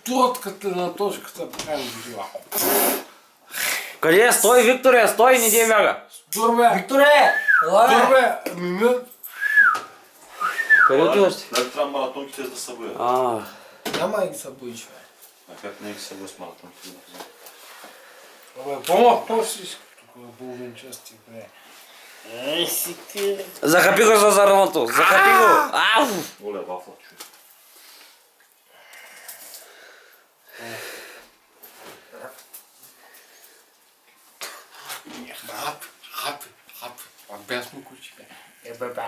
Тотката на точката правим била. Къде е? Стой, Викторе, стой, не дей мяга. Дурбе! Викторе! Ела! Дурбе! Мими! Къде отиваш? Дали трябва маратонките да се боят? Няма и ги се боиш, бе. А как не ги се боят с маратонките? Абе, по-малко си иска тук половинчасти, бре. Ей си ти! Захапи го за зърното, захапи го. Ау! Оля, вафла, чуй. Хапи. А без му кучи, бе. Бе.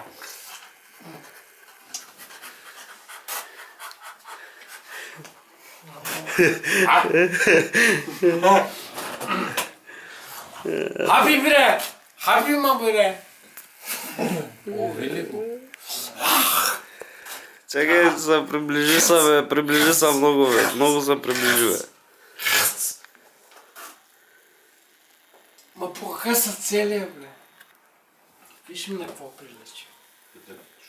Хапи, бре! Хапи, ма, бре! О, велико. Чакай, се приближи се много, бе. Много се приближи, бе. Ма покъса целия, бре. Виж ми на какво прилича.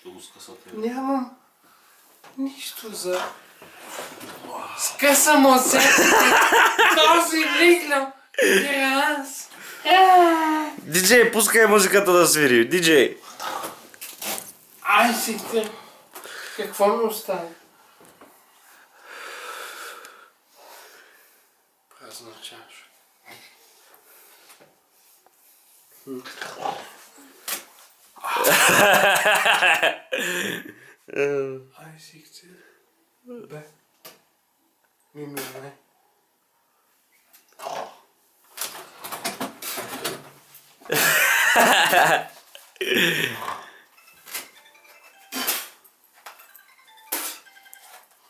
Що го скъсате? Нямам нищо за... Скъсам от сетите. Този лигнал. И аз. Диджей, пускай музиката да свири. Диджей. Ай си те. Какво ми остане? Празна чаша. Ай си те. Бе. Мими, не.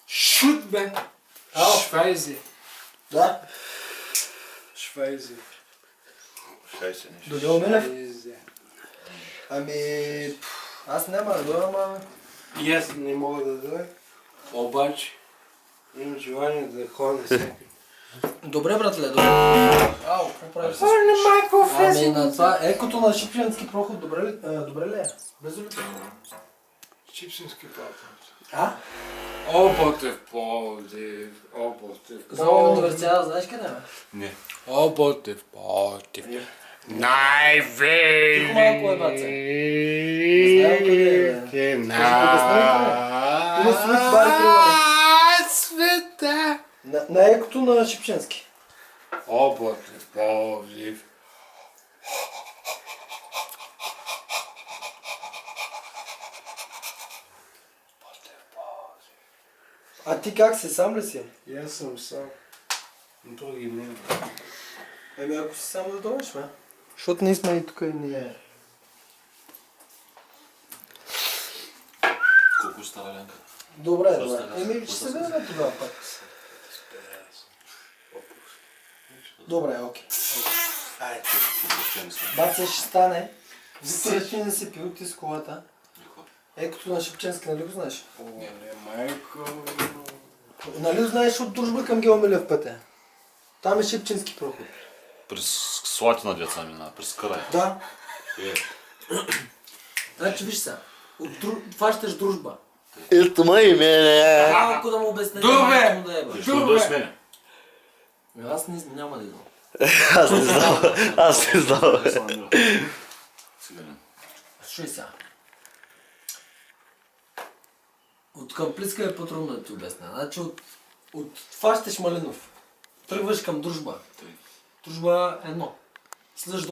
Шут, бе! Швайзи. Да? Швайзи. Шайсе нещо. Дойде Милев? Швайзи. Ами... Аз няма да дойда, ама... И аз не мога да дойда. Обаче имам желание да ходя всеки. Добре, братле, добре. Ау, какво правиш? Не майко Ами на това екото на Шипченски проход добре ли е? Близо ли е? Чипсински папа. А? Оботев Пловдив. За университета, знаеш къде бе? Не. Оботев Пловдив. Тихо Най-великите малко е, баце. Не знам къде е, бе. Има свит бар при света. на екото на Шипченски. Оботев Пловдив. А ти как си? Сам ли си? И аз съм сам. Други не. Еми ако си сам да дойдеш, бе. Защото ние сме и тук и ние. Колко стара Ленка? Добре, Що добре. стара? Еми ще се видим тогава пак. Добре, окей. Айде. Въобще сме. Баце ще стане. Виктор ти не си пил ти с колата. Леко. Екото на Шипченски, нали го знаеш? Оле, майко. Нали го знаеш от дружба към Геомилев пътя? Там е Шипченски проход. През Слатина деца мина, през Карай. Да. Е, Значи виж сега. Фащаш дружба. Ето май мене. Малко да му обясня. Добре. Му да е, бе. Що дойде с мене? Аз няма да идвам. Аз не знам. Сега не. Слушай сега. От към Плиска е по-трудно да ти обясня. Значи от фащаш Малинов. Тръгваш към дружба. Дружба 1. Слъж